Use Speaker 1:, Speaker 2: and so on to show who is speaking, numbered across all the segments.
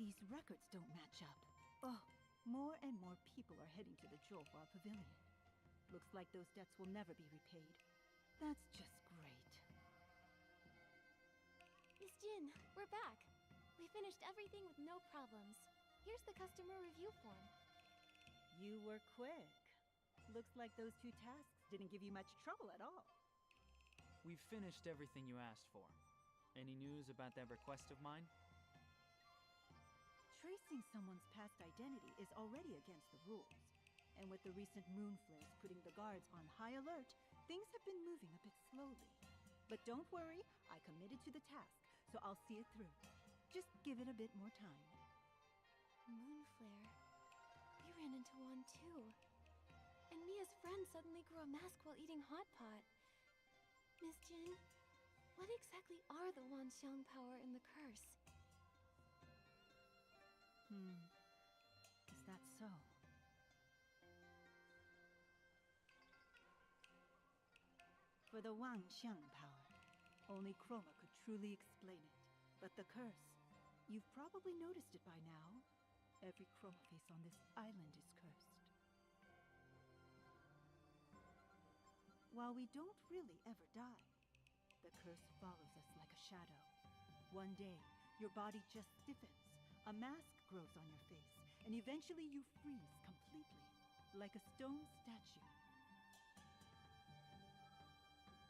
Speaker 1: These records don't match up. Oh, more and more people are heading to the Zhouhua Pavilion. Looks like those debts will never be repaid. That's just great.
Speaker 2: Miss Jin, we're back. We finished everything with no problems. Here's the customer review form.
Speaker 1: You were quick. Looks like those 2 tasks didn't give you much trouble at all.
Speaker 3: We've finished everything you asked for. Any news about that request of mine?
Speaker 1: Tracing someone's past identity is already against the rules. And with the recent moon flares putting the guards on high alert, things have been moving a bit slowly. But don't worry, I committed to the task, so I'll see it through. Just give it a bit more time.
Speaker 2: Moon flare. We ran into one too. And Mia's friend suddenly grew a mask while eating hot pot. Miss Jin, what exactly are the Wanxiang power and the curse?
Speaker 1: Is that so? For the Wanxiang power, only Chroma could truly explain it. But the curse, you've probably noticed it by now. Every Chroma face on this island is cursed. While we don't really ever die, the curse follows us like a shadow. One day, your body just stiffens, a mask grows on your face, and eventually you freeze completely, like a stone statue.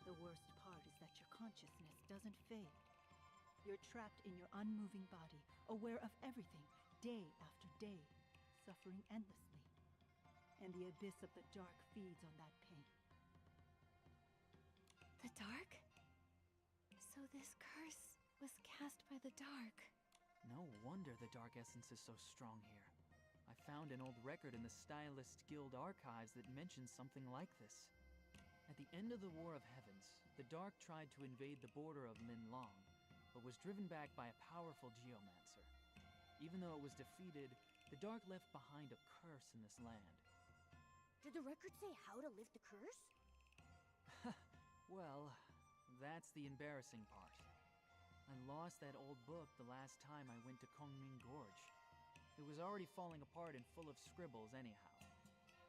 Speaker 1: The worst part is that your consciousness doesn't fade. You're trapped in your unmoving body, aware of everything, day after day, suffering endlessly. And the abyss of the dark feeds on that pain.
Speaker 2: The dark? So this curse was cast by the dark.
Speaker 3: No wonder the dark essence is so strong here. I found an old record in the Stylist Guild archives that mentions something like this. At the end of the War of Heavens, the Dark tried to invade the border of Linlong, but was driven back by a powerful geomancer. Even though it was defeated, the Dark left behind a curse in this land.
Speaker 4: Did the record say how to lift the curse?
Speaker 3: Well, that's the embarrassing part. I lost that old book the last time I went to Kongming Gorge. It was already falling apart and full of scribbles anyhow.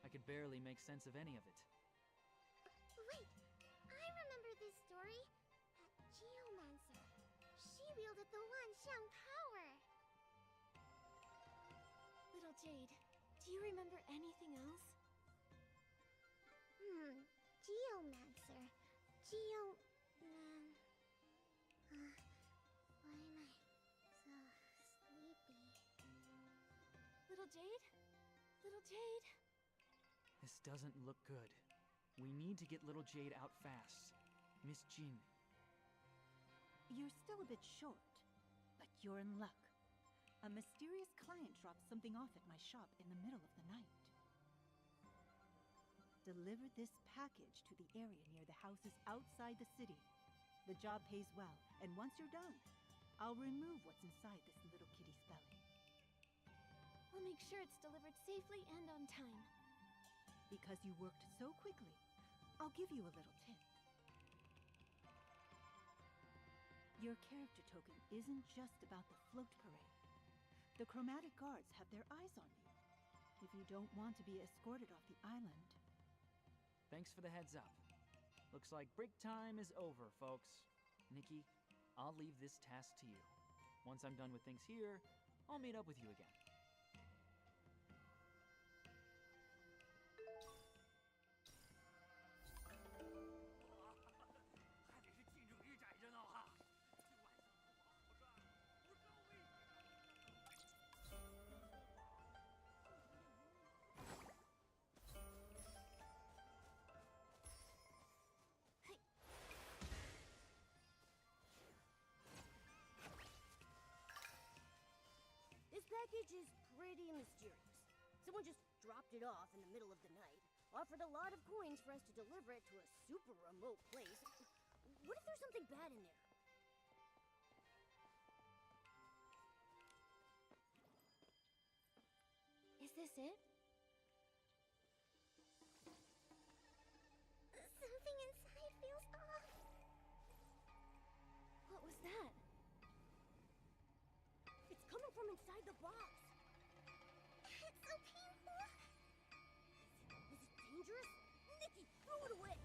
Speaker 3: I could barely make sense of any of it.
Speaker 5: Wait, I remember this story. That geomancer. She wielded the Wanxiang power.
Speaker 2: Little Jade, do you remember anything else?
Speaker 5: Geomancer. Geoman. Why am I so sleepy?
Speaker 2: Little Jade? Little Jade?
Speaker 3: This doesn't look good. We need to get little Jade out fast. Miss Jin.
Speaker 1: You're still a bit short, but you're in luck. A mysterious client dropped something off at my shop in the middle of the night. Deliver this package to the area near the houses outside the city. The job pays well, and once you're done, I'll remove what's inside this little kitty's belly.
Speaker 2: We'll make sure it's delivered safely and on time.
Speaker 1: Because you worked so quickly, I'll give you a little tip. Your character token isn't just about the float parade. The chromatic guards have their eyes on you. If you don't want to be escorted off the island...
Speaker 3: Thanks for the heads up. Looks like break time is over, folks. Nikki, I'll leave this task to you. Once I'm done with things here, I'll meet up with you again.
Speaker 4: This package is pretty mysterious. Someone just dropped it off in the middle of the night, offered a lot of coins for us to deliver it to a super remote place. What if there's something bad in there?
Speaker 2: Is this it?
Speaker 5: Something inside feels off.
Speaker 2: What was that?
Speaker 4: It's coming from inside inside the box.
Speaker 5: It's so painful.
Speaker 4: Is it dangerous? Nikki, throw it away!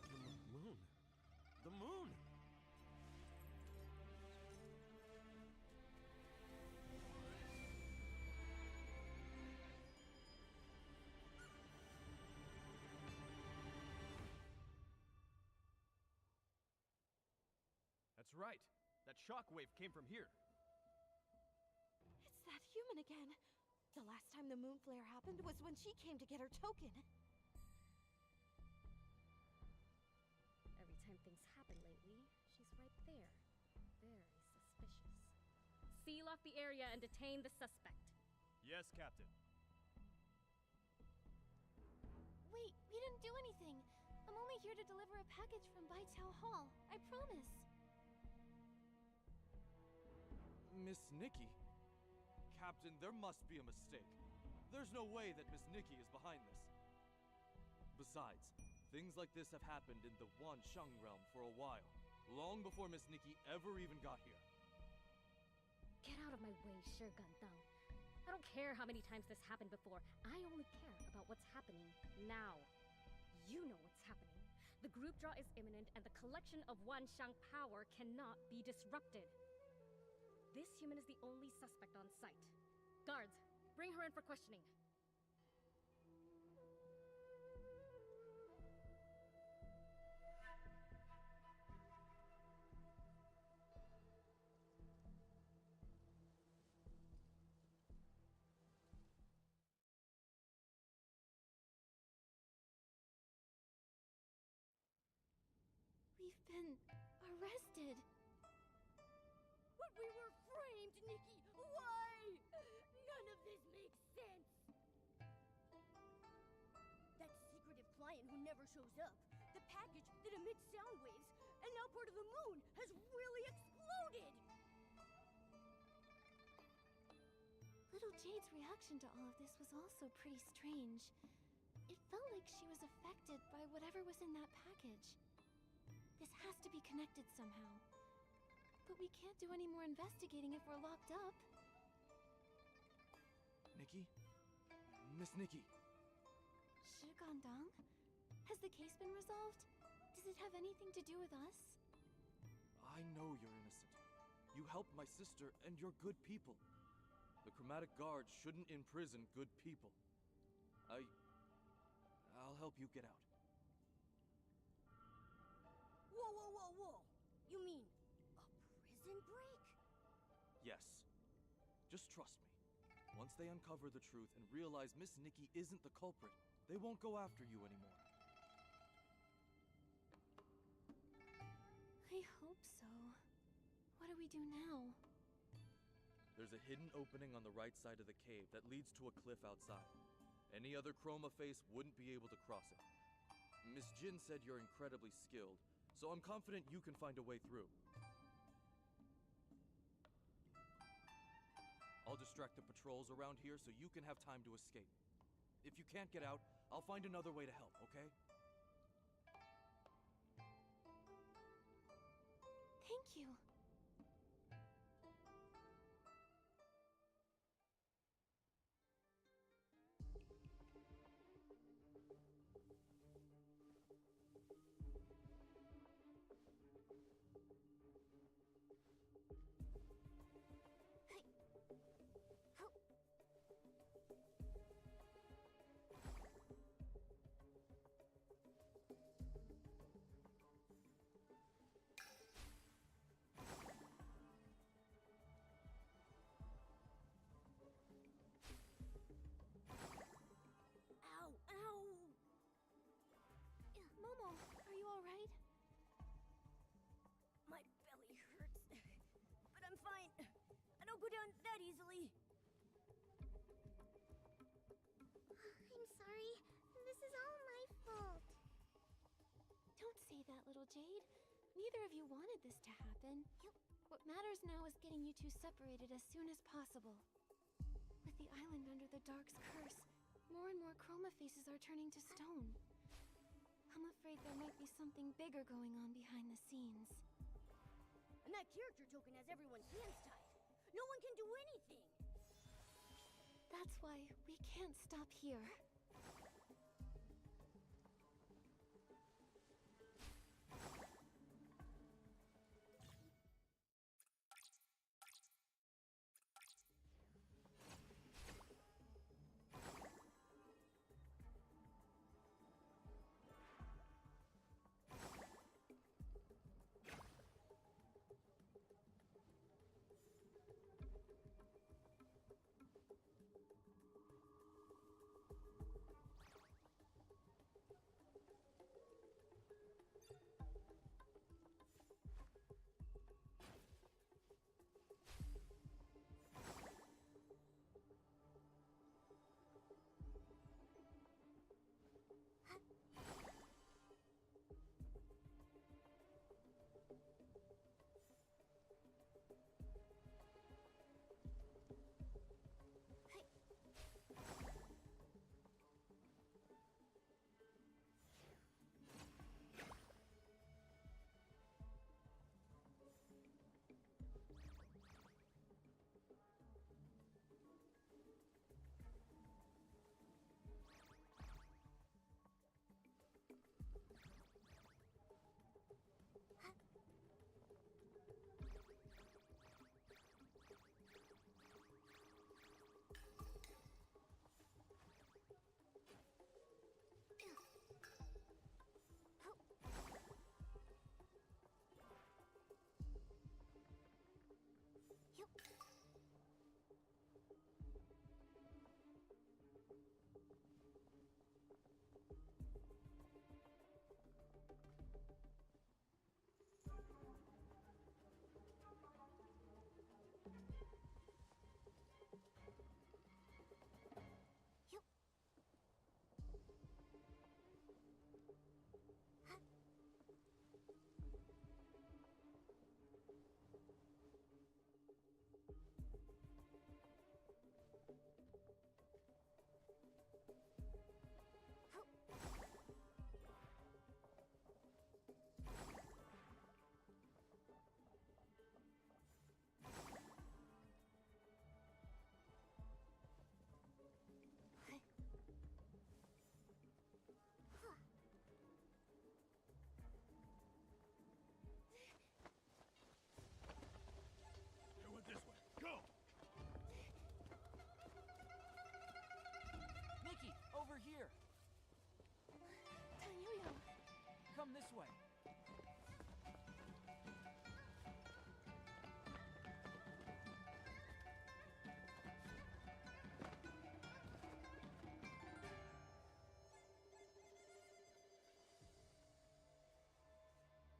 Speaker 6: The moon. The moon!
Speaker 7: That's right. That shockwave came from here.
Speaker 2: It's that human again. The last time the moon flare happened was when she came to get her token.
Speaker 8: Every time things happen lately, she's right there. Very suspicious. Seal off the area and detain the suspect.
Speaker 7: Yes, Captain.
Speaker 2: Wait, we didn't do anything. I'm only here to deliver a package from Baitao Hall. I promise.
Speaker 9: Miss Nikki? Captain, there must be a mistake. There's no way that Miss Nikki is behind this. Besides, things like this have happened in the Wansheng realm for a while, long before Miss Nikki ever even got here.
Speaker 8: Get out of my way, Gandang. I don't care how many times this happened before. I only care about what's happening now. You know what's happening. The group draw is imminent, and the collection of Wansheng power cannot be disrupted. This human is the only suspect on site. Guards, bring her in for questioning.
Speaker 2: We've been arrested.
Speaker 4: But we were framed, Nikki! Why? None of this makes sense! That secretive client who never shows up, the package that emits sound waves, and now part of the moon has really exploded!
Speaker 2: Little Jade's reaction to all of this was also pretty strange. It felt like she was affected by whatever was in that package. This has to be connected somehow. But we can't do any more investigating if we're locked up.
Speaker 9: Nikki? Miss Nikki?
Speaker 2: Gandang? Has the case been resolved? Does it have anything to do with us?
Speaker 9: I know you're innocent. You helped my sister, and you're good people. The Chromatic Guard shouldn't imprison good people. I'll help you get out.
Speaker 4: Whoa, whoa, whoa, whoa! You mean a prison break?
Speaker 9: Yes. Just trust me. Once they uncover the truth and realize Miss Nikki isn't the culprit, they won't go after you anymore.
Speaker 2: I hope so. What do we do now?
Speaker 9: There's a hidden opening on the right side of the cave that leads to a cliff outside. Any other Chroma face wouldn't be able to cross it. Miss Jin said you're incredibly skilled, so I'm confident you can find a way through. I'll distract the patrols around here so you can have time to escape. If you can't get out, I'll find another way to help, okay?
Speaker 2: Thank you.
Speaker 4: Ow, ow!
Speaker 2: Momo, are you alright?
Speaker 4: My belly hurts. But I'm fine. I don't go down that easily.
Speaker 5: I'm sorry. This is all my fault.
Speaker 2: Don't say that, little Jade. Neither of you wanted this to happen. What matters now is getting you two separated as soon as possible. With the island under the Dark's curse, more and more Chroma faces are turning to stone. I'm afraid there might be something bigger going on behind the scenes.
Speaker 4: And that character token has everyone's hands tied. No one can do anything.
Speaker 2: That's why we can't stop here.
Speaker 6: It went this way. Go!
Speaker 3: Nikki, over here!
Speaker 2: Tanyuyo!
Speaker 3: Come this way.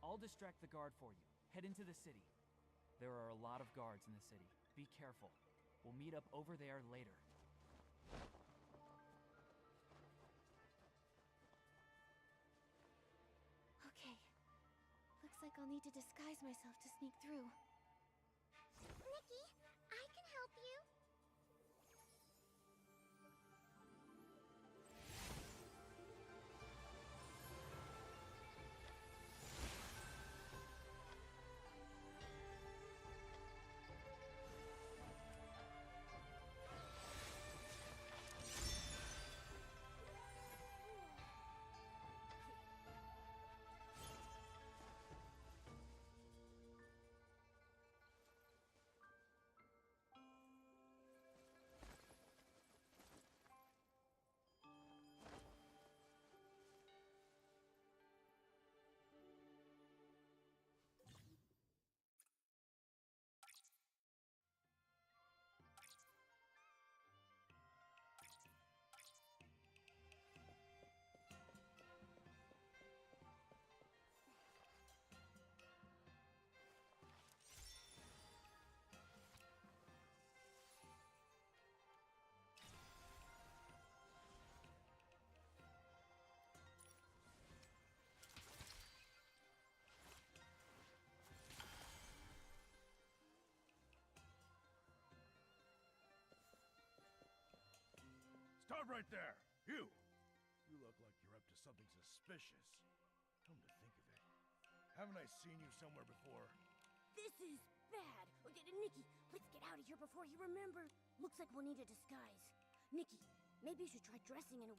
Speaker 3: I'll distract the guard for you. Head into the city. There are a lot of guards in the city. Be careful. We'll meet up over there later.
Speaker 2: Okay. Looks like I'll need to disguise myself to sneak through.
Speaker 5: Nikki, I can help you.
Speaker 6: Stop right there! You! You look like you're up to something suspicious. Come to think of it, haven't I seen you somewhere before?
Speaker 4: This is bad. Nikki, let's get out of here before he remembers. Looks like we'll need a disguise. Nikki, maybe you should try dressing in a...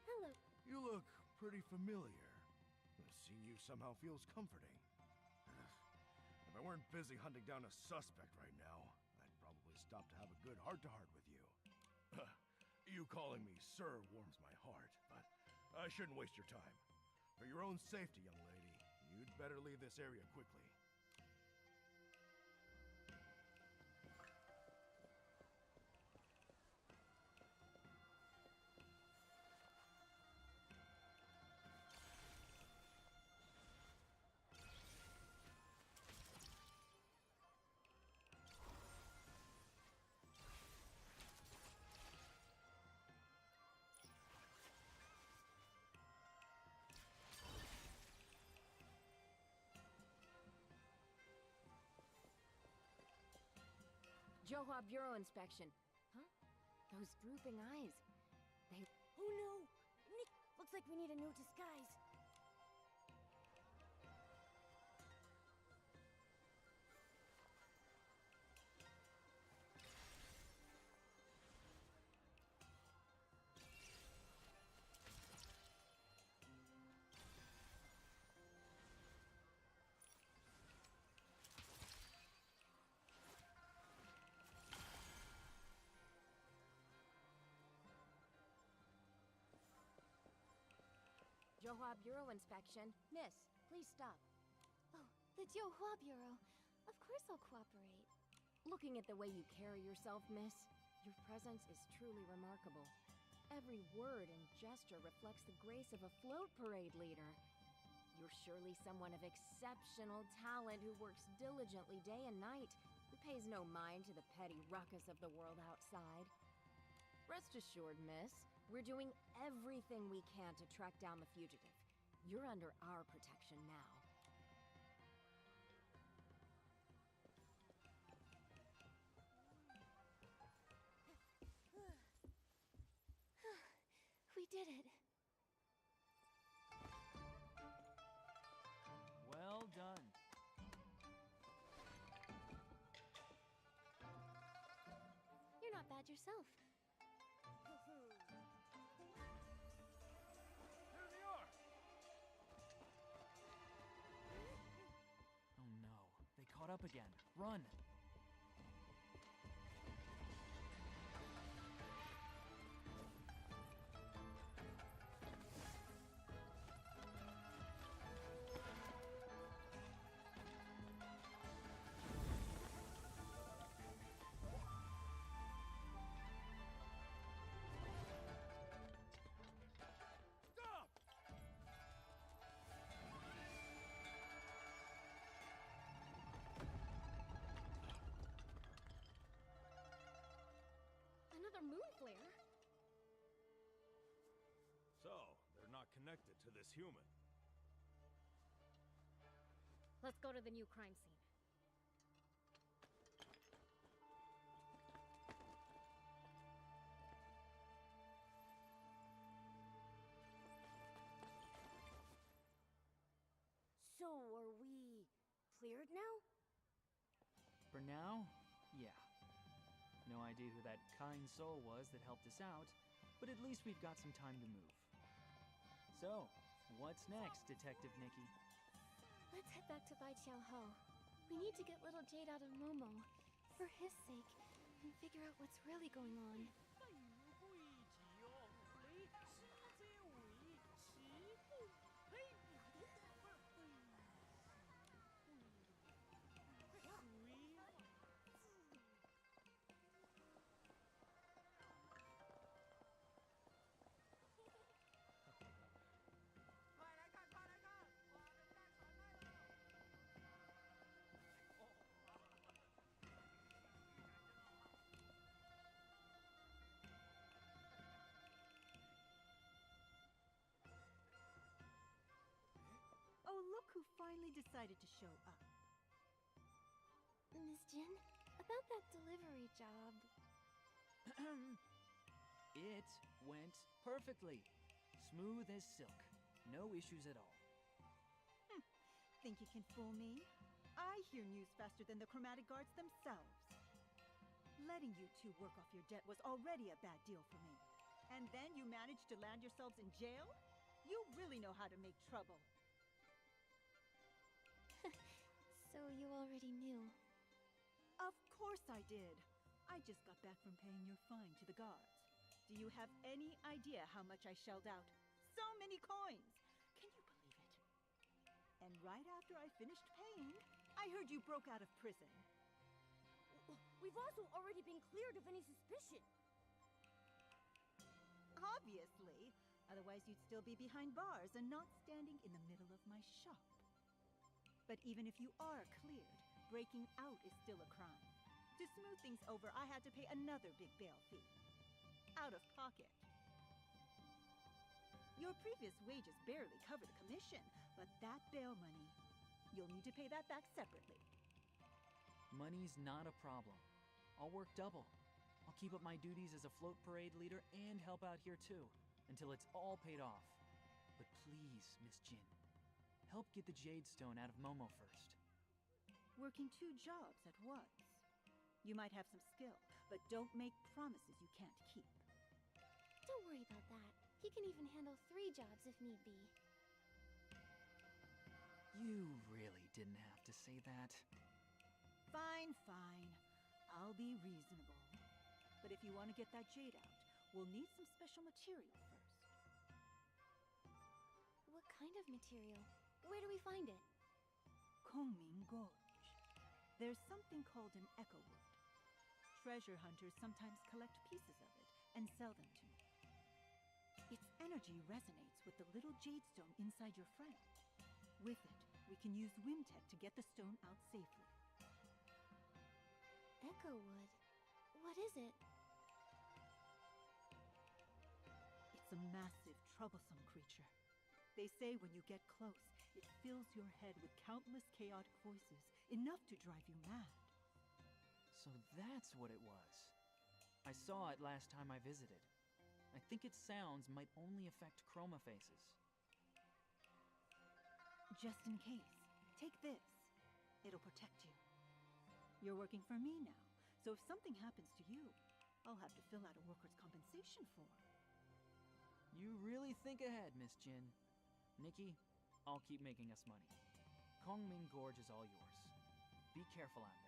Speaker 2: Hello.
Speaker 6: You look pretty familiar. Seeing you somehow feels comforting. If I weren't busy hunting down a suspect right now, I'd probably stop to have a good heart-to-heart with you. You calling me sir warms my heart, but I shouldn't waste your time. For your own safety, young lady, you'd better leave this area quickly.
Speaker 10: Johua Bureau inspection. Huh? Those drooping eyes. They...
Speaker 4: Oh no! Nick, looks like we need a new disguise.
Speaker 10: Johua Bureau inspection. Miss, please stop.
Speaker 2: Oh, the Johua Bureau. Of course I'll cooperate.
Speaker 10: Looking at the way you carry yourself, miss, your presence is truly remarkable. Every word and gesture reflects the grace of a float parade leader. You're surely someone of exceptional talent who works diligently day and night, who pays no mind to the petty ruckus of the world outside. Rest assured, miss, we're doing everything we can to track down the fugitive. You're under our protection now.
Speaker 2: We did it.
Speaker 3: Well done.
Speaker 2: You're not bad yourself.
Speaker 6: There they are!
Speaker 3: Oh no, they caught up again. Run!
Speaker 6: Stop!
Speaker 8: Another moon flare?
Speaker 7: So, they're not connected to this human.
Speaker 8: Let's go to the new crime scene.
Speaker 4: So, are we cleared now?
Speaker 3: For now, yeah. No idea who that kind soul was that helped us out, but at least we've got some time to move. So, what's next, Detective Nikki?
Speaker 2: Let's head back to Bai Qiao Ho. We need to get little Jade out of Momo. For his sake. And figure out what's really going on.
Speaker 1: who finally decided to show up.
Speaker 2: Miss Jin, about that delivery job.
Speaker 3: It went perfectly. Smooth as silk. No issues at all.
Speaker 1: Think you can fool me? I hear news faster than the chromatic guards themselves. Letting you two work off your debt was already a bad deal for me. And then you managed to land yourselves in jail? You really know how to make trouble.
Speaker 2: So you already knew.
Speaker 1: Of course I did. I just got back from paying your fine to the guards. Do you have any idea how much I shelled out? So many coins! Can you believe it? And right after I finished paying, I heard you broke out of prison.
Speaker 4: We've also already been cleared of any suspicion.
Speaker 1: Obviously. Otherwise you'd still be behind bars and not standing in the middle of my shop. But even if you are cleared, breaking out is still a crime. To smooth things over, I had to pay another big bail fee. Out of pocket. Your previous wages barely cover the commission, but that bail money, you'll need to pay that back separately.
Speaker 3: Money's not a problem. I'll work double. I'll keep up my duties as a float parade leader and help out here too, until it's all paid off. But please, Miss Jin, help get the Jade Stone out of Momo first.
Speaker 1: Working 2 jobs at once. You might have some skill, but don't make promises you can't keep.
Speaker 2: Don't worry about that. He can even handle 3 jobs if need be.
Speaker 3: You really didn't have to say that.
Speaker 1: Fine, fine. I'll be reasonable. But if you want to get that jade out, we'll need some special material first.
Speaker 2: What kind of material? Where do we find it?
Speaker 1: Kongming Gorge. There's something called an echo wood. Treasure hunters sometimes collect pieces of it and sell them to me. Its energy resonates with the little jade stone inside your friend. With it, we can use Wimtech to get the stone out safely.
Speaker 2: Echo wood? What is it?
Speaker 1: It's a massive, troublesome creature. They say when you get close, it fills your head with countless chaotic voices, enough to drive you mad.
Speaker 3: So that's what it was. I saw it last time I visited. I think its sounds might only affect chroma faces.
Speaker 1: Just in case, take this. It'll protect you. You're working for me now, so if something happens to you, I'll have to fill out a workers' compensation form.
Speaker 3: You really think ahead, Miss Jin. Nikki, I'll keep making us money. Kongming Gorge is all yours. Be careful out there.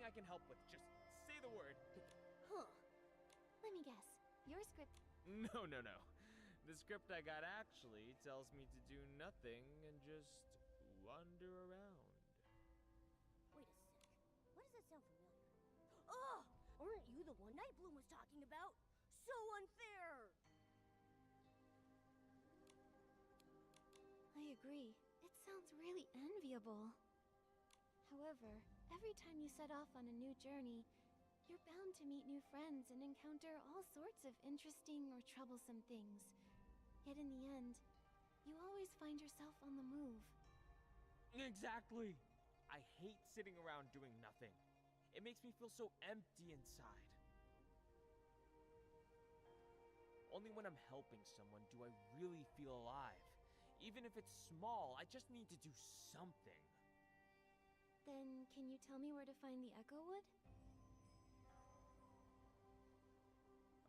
Speaker 11: anything I can help with, just say the word.
Speaker 4: Huh.
Speaker 2: Let me guess. Your script.
Speaker 11: No, no, no. The script I got actually tells me to do nothing and just wander around.
Speaker 4: Wait a sec. Why does that sound familiar? Oh! Aren't you the one Nightbloom was talking about? So unfair!
Speaker 2: I agree. It sounds really enviable. However, every time you set off on a new journey, you're bound to meet new friends and encounter all sorts of interesting or troublesome things. Yet in the end, you always find yourself on the move.
Speaker 11: Exactly! I hate sitting around doing nothing. It makes me feel so empty inside. Only when I'm helping someone do I really feel alive. Even if it's small, I just need to do something.
Speaker 2: Then, can you tell me where to find the Echo Wood?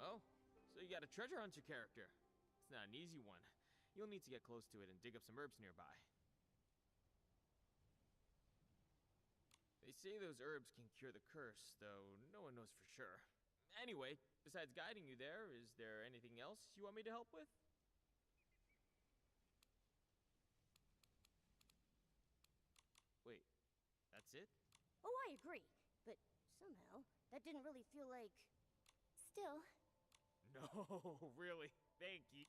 Speaker 11: Oh, so you got a treasure hunter character. It's not an easy one. You'll need to get close to it and dig up some herbs nearby. They say those herbs can cure the curse, though no one knows for sure. Anyway, besides guiding you there, is there anything else you want me to help with? Wait, that's it?
Speaker 4: Oh, I agree. But somehow, that didn't really feel like...
Speaker 2: Still.
Speaker 11: No, really. Thank you.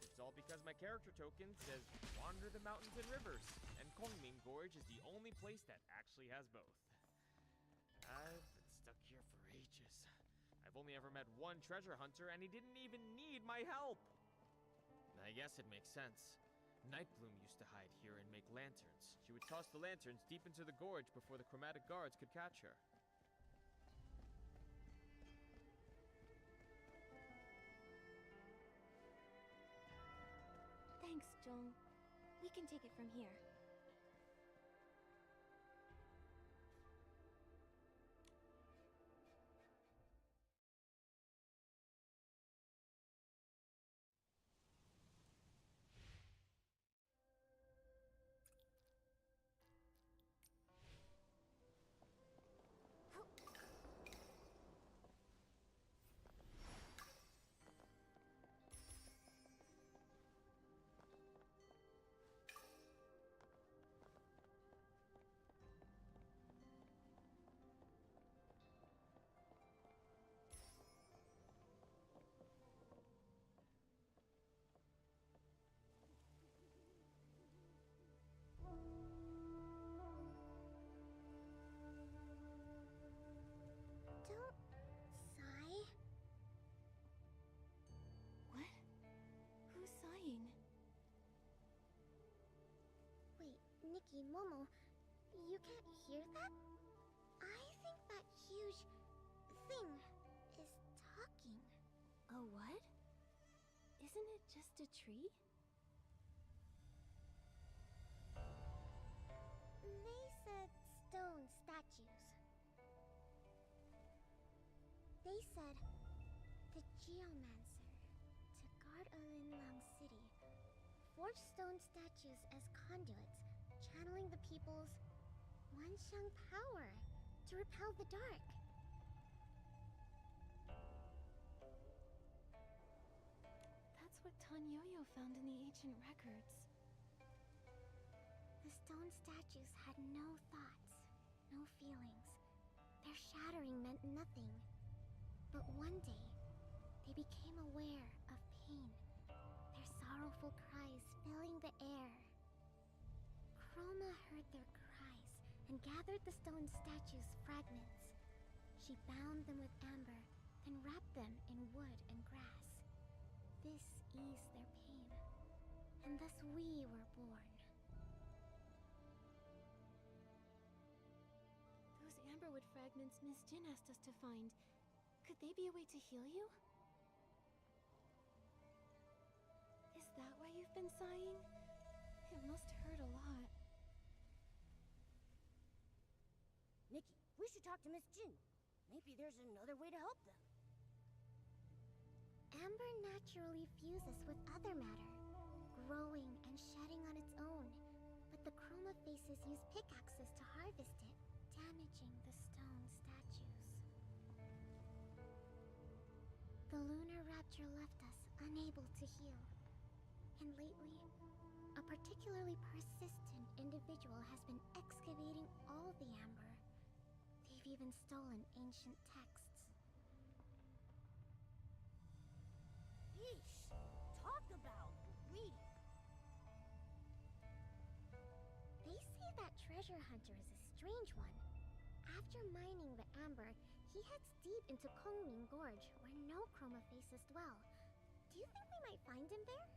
Speaker 11: It's all because my character token says wander the mountains and rivers, and Kongming Gorge is the only place that actually has both. I've been stuck here for ages. I've only ever met one treasure hunter, and he didn't even need my help. I guess it makes sense. Nightbloom used to hide here and make lanterns. She would toss the lanterns deep into the gorge before the chromatic guards could catch her.
Speaker 2: Thanks, Jong. We can take it from here.
Speaker 5: Don't sigh.
Speaker 2: What? Who's sighing?
Speaker 5: Wait, Nikki, Momo, you can't hear that? I think that huge thing is talking.
Speaker 2: A what? Isn't it just a tree?
Speaker 5: They said stone statues. They said the geomancer, to guard Alinlang City, forged stone statues as conduits, channeling the people's Wanxiang power to repel the dark.
Speaker 2: That's what Tan Yo-Yo found in the ancient records.
Speaker 5: The stone statues had no thoughts, no feelings. Their shattering meant nothing. But one day, they became aware of pain, their sorrowful cries filling the air. Chroma heard their cries and gathered the stone statues' fragments. She bound them with amber, then wrapped them in wood and grass. This eased their pain, and thus we were born.
Speaker 2: Those amberwood fragments Miss Jin asked us to find, could they be a way to heal you? Is that why you've been sighing? It must hurt a lot.
Speaker 4: Nikki, we should talk to Miss Jin. Maybe there's another way to help them.
Speaker 5: amber naturally fuses with other matter, growing and shedding on its own. But the chroma faces use pickaxes to harvest it, damaging the stone statues. The lunar rapture left us unable to heal. And lately, a particularly persistent individual has been excavating all the amber. They've even stolen ancient texts.
Speaker 4: Yeesh! Talk about greedy!
Speaker 5: They say that treasure hunter is a strange one. After mining the amber, he heads deep into Kongming Gorge, where no chroma faces dwell. Do you think we might find him there?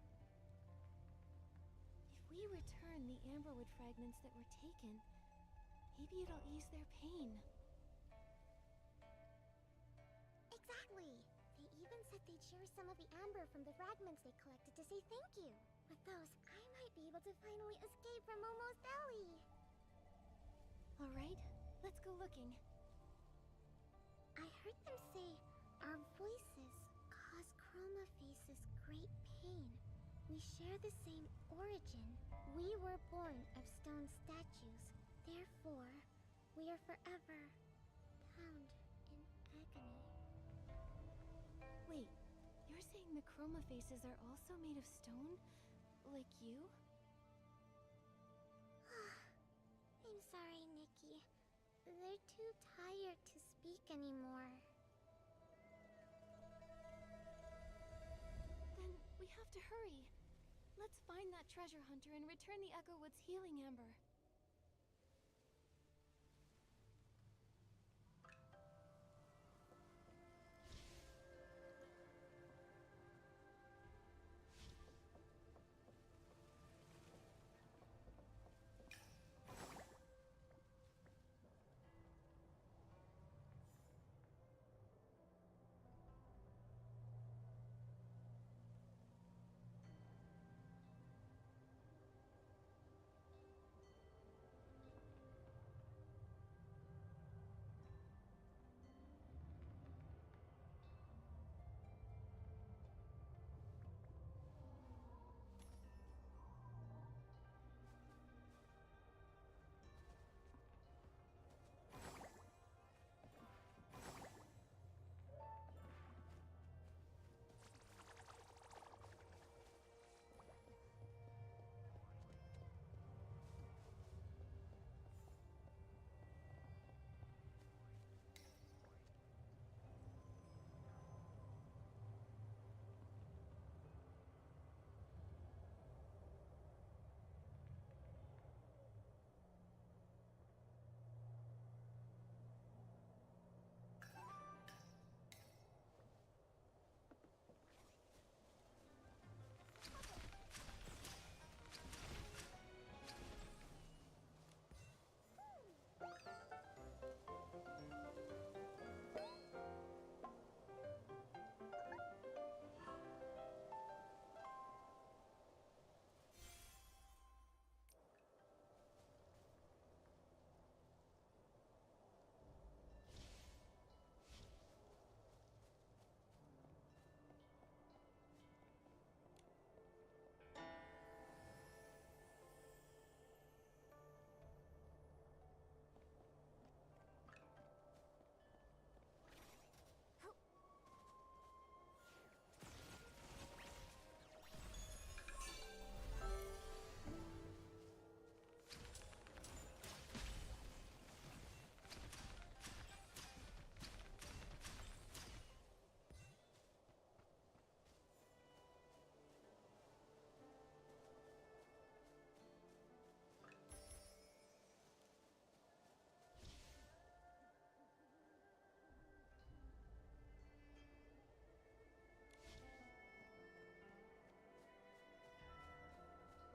Speaker 2: If we return the amberwood fragments that were taken, maybe it'll ease their pain.
Speaker 5: Exactly! They even said they'd share some of the amber from the fragments they collected to say thank you. With those, I might be able to finally escape from Momo's belly.
Speaker 2: Alright, let's go looking.
Speaker 5: I heard them say our voices cause chroma faces great pain. We share the same origin. We were born of stone statues. Therefore, we are forever bound in agony.
Speaker 2: Wait, you're saying the chroma faces are also made of stone? Like you?
Speaker 5: I'm sorry, Nikki. They're too tired to speak anymore.
Speaker 2: Then we have to hurry. Let's find that treasure hunter and return the Echo Wood's healing amber.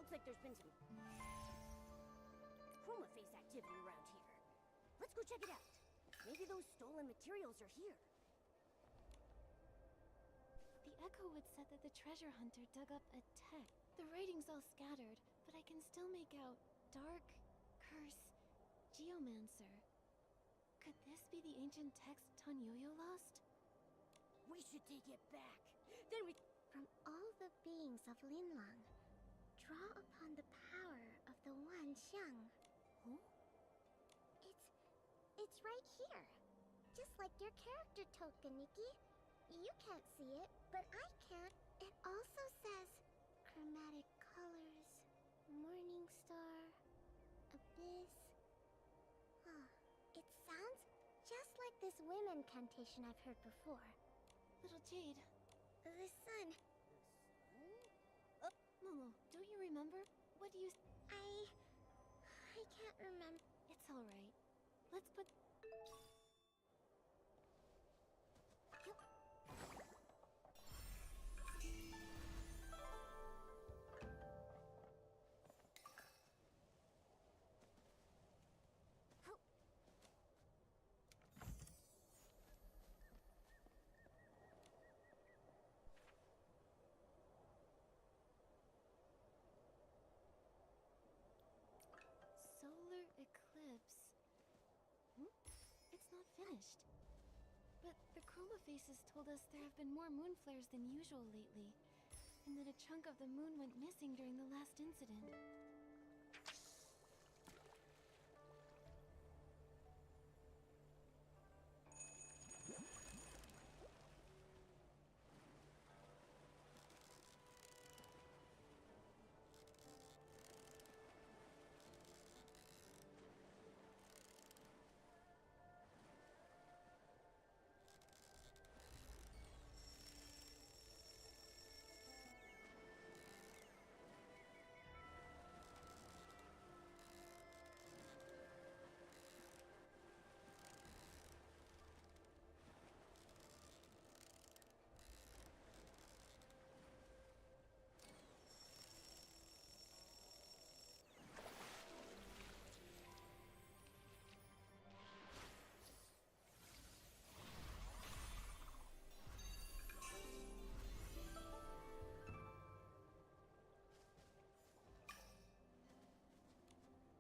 Speaker 4: Looks like there's been some chroma face activity around here. Let's go check it out. Maybe those stolen materials are here.
Speaker 2: The Echo Wood said that the treasure hunter dug up a text. The writing's all scattered, but I can still make out Dark, Curse, Geomancer. Could this be the ancient text Tanyoyo lost?
Speaker 4: We should take it back. Then we...
Speaker 5: From all the beings of Linlang, draw upon the power of the One Xiang.
Speaker 2: Who?
Speaker 5: It's right here. Just like your character token, Nikki. You can't see it, but I can. It also says chromatic colors, morning star, abyss. Huh. It sounds just like this women incantation I've heard before.
Speaker 2: Little Jade.
Speaker 5: The sun.
Speaker 2: Momo, don't you remember? What do you...
Speaker 5: I can't remember.
Speaker 2: It's alright. Let's put... Solar eclipse. It's not finished. But the chroma faces told us there have been more moon flares than usual lately, and that a chunk of the moon went missing during the last incident.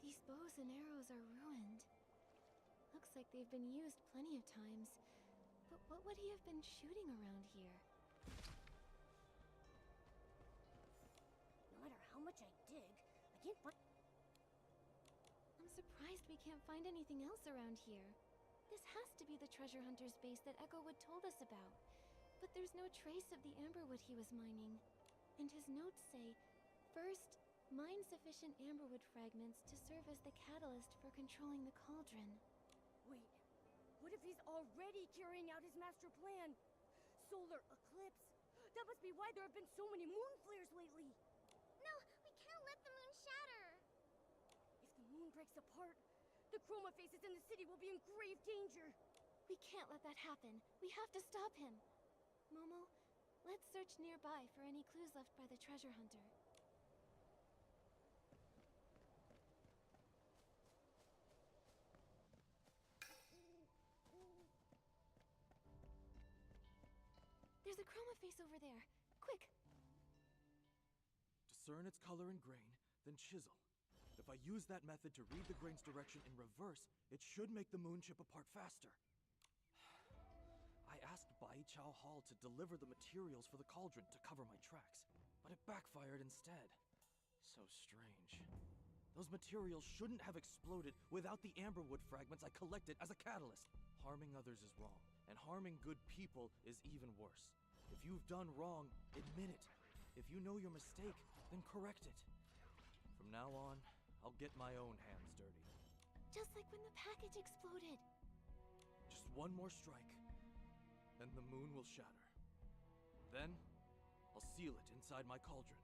Speaker 2: These bows and arrows are ruined. Looks like they've been used plenty of times. But what would he have been shooting around here?
Speaker 4: No matter how much I dig, I can't find...
Speaker 2: I'm surprised we can't find anything else around here. This has to be the treasure hunter's base that Echowood told us about. But there's no trace of the amberwood he was mining. And his notes say, first, mine sufficient amberwood fragments to serve as the catalyst for controlling the cauldron.
Speaker 4: Wait, what if he's already carrying out his master plan? Solar eclipse? That must be why there have been so many moon flares lately.
Speaker 5: No, we can't let the moon shatter.
Speaker 4: If the moon breaks apart, the chroma faces in the city will be in grave danger.
Speaker 2: We can't let that happen. We have to stop him. Momo, let's search nearby for any clues left by the treasure hunter. There's a chroma face over there. Quick!
Speaker 9: Discern its color and grain, then chisel. If I use that method to read the grain's direction in reverse, it should make the moon chip apart faster. I asked Bai Chao Hall to deliver the materials for the cauldron to cover my tracks, but it backfired instead. So strange. Those materials shouldn't have exploded without the amberwood fragments I collected as a catalyst. Harming others is wrong, and harming good people is even worse. If you've done wrong, admit it. If you know your mistake, then correct it. From now on, I'll get my own hands dirty.
Speaker 2: Just like when the package exploded.
Speaker 9: Just one more strike, and the moon will shatter. Then, I'll seal it inside my cauldron.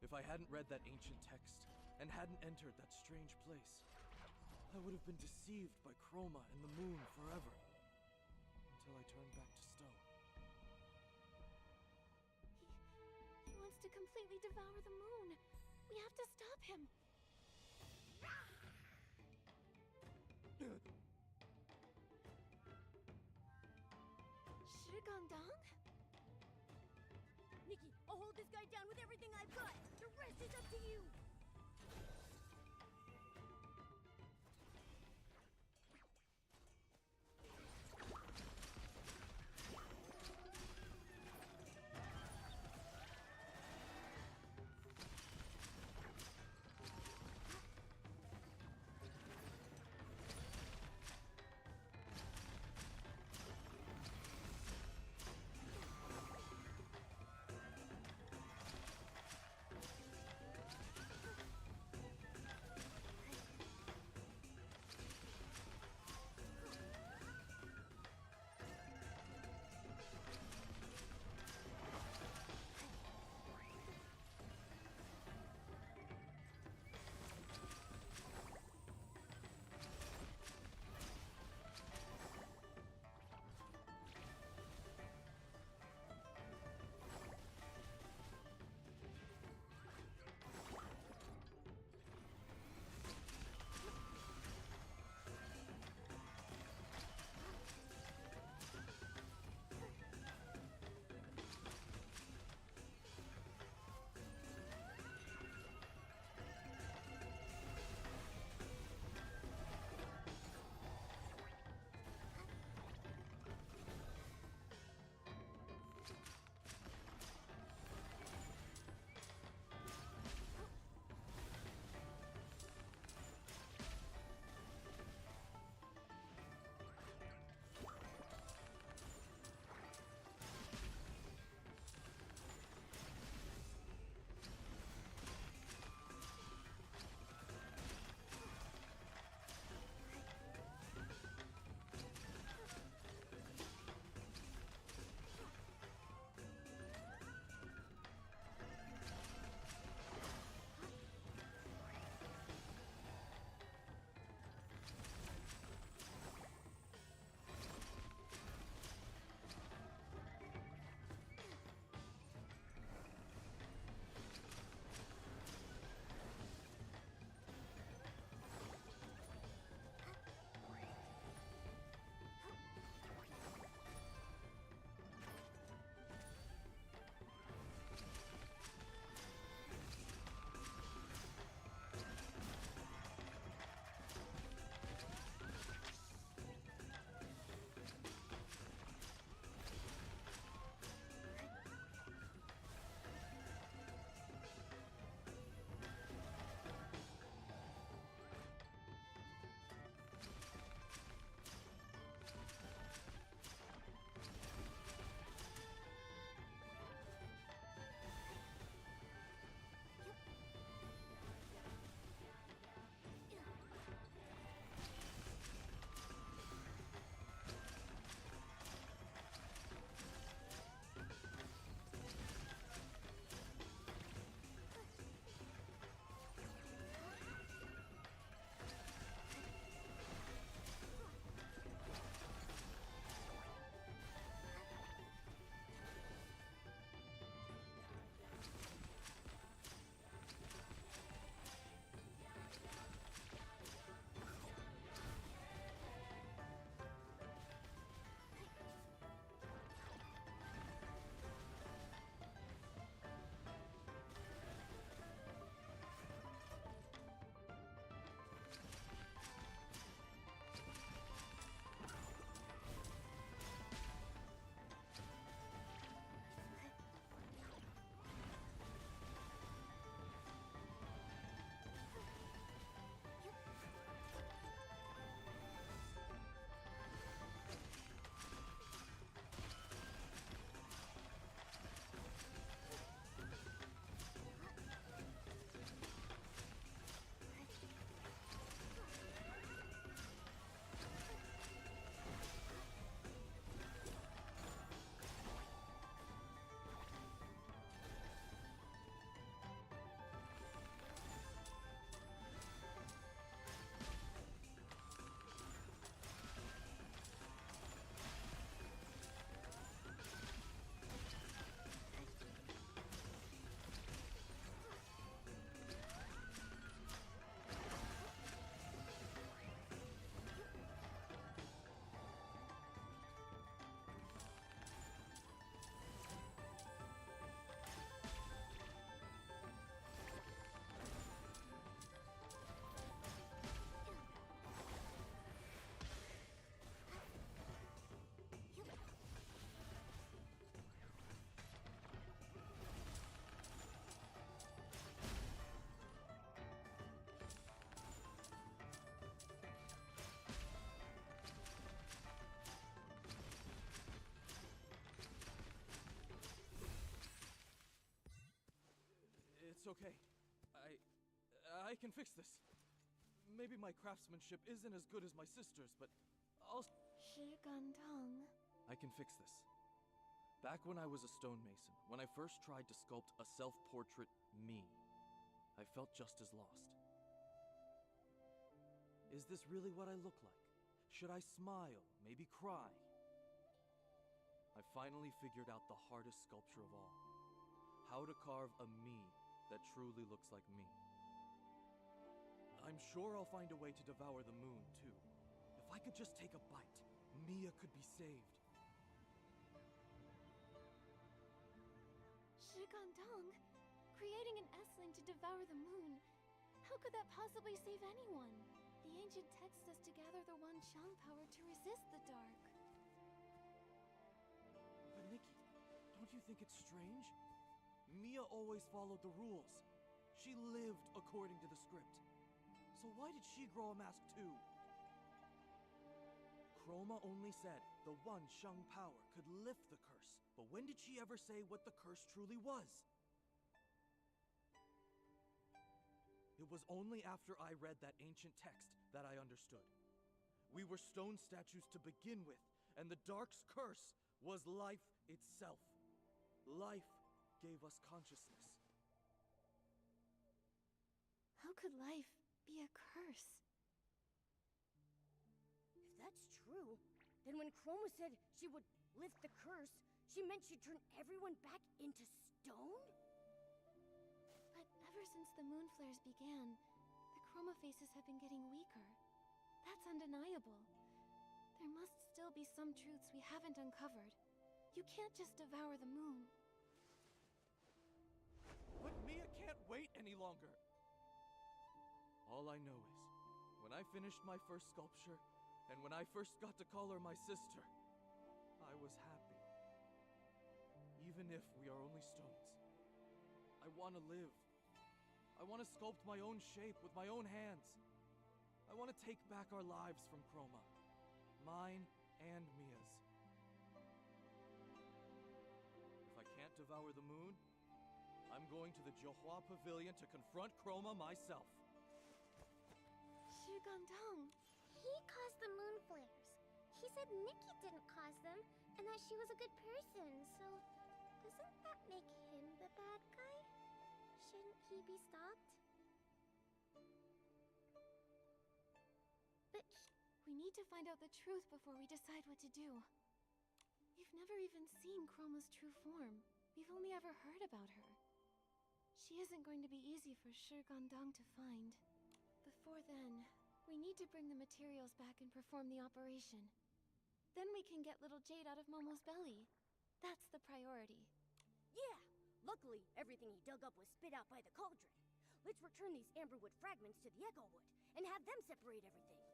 Speaker 9: If I hadn't read that ancient text, and hadn't entered that strange place, I would have been deceived by Chroma and the moon forever. Until I turned back to stone.
Speaker 2: He wants to completely devour the moon. We have to stop him. Shigandang?
Speaker 4: Nikki, I'll hold this guy down with everything I've got. The rest is up to you.
Speaker 9: It's okay. I can fix this. Maybe my craftsmanship isn't as good as my sister's, but I'll...
Speaker 2: 石敢当.
Speaker 9: I can fix this. Back when I was a stonemason, when I first tried to sculpt a self-portrait me, I felt just as lost. Is this really what I look like? Should I smile, maybe cry? I finally figured out the hardest sculpture of all. How to carve a me that truly looks like me. I'm sure I'll find a way to devour the moon, too. If I could just take a bite, Mia could be saved.
Speaker 2: 石敢当, creating an S-ling to devour the moon. How could that possibly save anyone? The ancient text says to gather the one Shang power to resist the dark.
Speaker 9: But Nikki, don't you think it's strange? Mia always followed the rules. She lived according to the script. So why did she grow a mask too? Chroma only said the one Shang power could lift the curse, but when did she ever say what the curse truly was? It was only after I read that ancient text that I understood. We were stone statues to begin with, and the Dark's curse was life itself. Life gave us consciousness.
Speaker 2: How could life be a curse?
Speaker 4: If that's true, then when Chroma said she would lift the curse, she meant she'd turn everyone back into stone?
Speaker 2: But ever since the moon flares began, the Chroma faces have been getting weaker. That's undeniable. There must still be some truths we haven't uncovered. You can't just devour the moon.
Speaker 9: But Mia can't wait any longer. All I know is, when I finished my first sculpture, and when I first got to call her my sister, I was happy. Even if we are only stones. I want to live. I want to sculpt my own shape with my own hands. I want to take back our lives from Chroma. Mine and Mia's. If I can't devour the moon, I'm going to the Johua Pavilion to confront Chroma myself.
Speaker 2: 石敢当.
Speaker 5: He caused the moon flares. He said Nikki didn't cause them, and that she was a good person, so doesn't that make him the bad guy? Shouldn't he be stopped? But
Speaker 2: We need to find out the truth before we decide what to do. We've never even seen Chroma's true form. We've only ever heard about her. She isn't going to be easy for Shi Gandang to find. Before then, we need to bring the materials back and perform the operation. Then we can get little Jade out of Momo's belly. That's the priority.
Speaker 4: Yeah! Luckily, everything he dug up was spit out by the cauldron. Let's return these amberwood fragments to the Echo Wood and have them separate everything.